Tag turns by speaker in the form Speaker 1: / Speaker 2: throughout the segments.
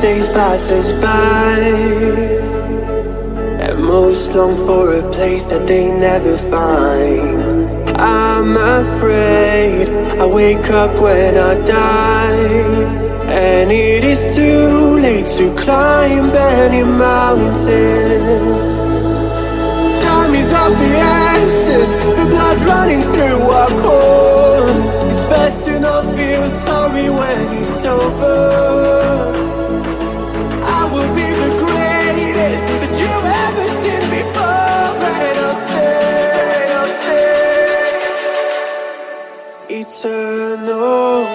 Speaker 1: days pass us by, and most long for a place that they never find. I'm afraid I wake up when I die, and it is too late to climb any mountain. Time is of the essence, the blood running through our core. It's best to not feel sorry when it's over. I will be the greatest that you've ever seen before, and I'll stay eternal.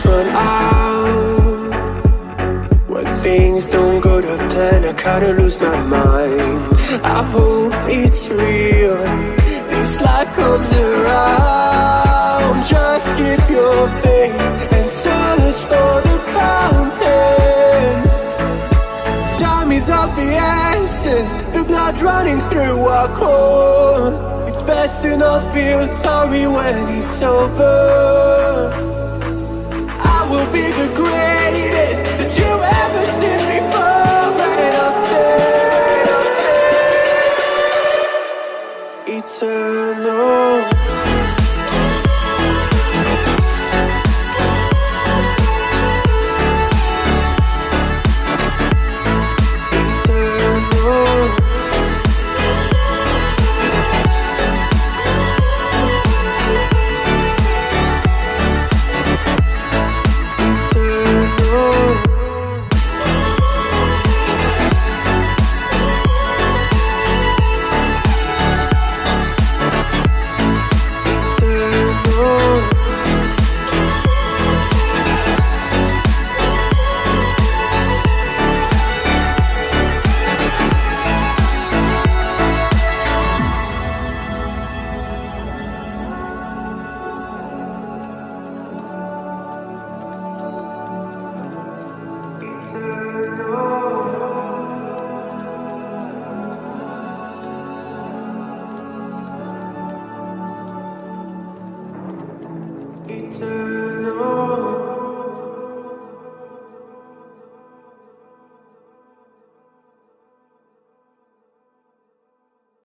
Speaker 1: Run out when things don't go to plan. I kinda lose my mind. I hope it's real, this life comes around. Just keep your faith and search for the fountain. Time is of the essence, the blood running through our core. It's best to not feel sorry when it's over. Will be the greatest that you've ever seen before, and I'll stay eternal. Eternal.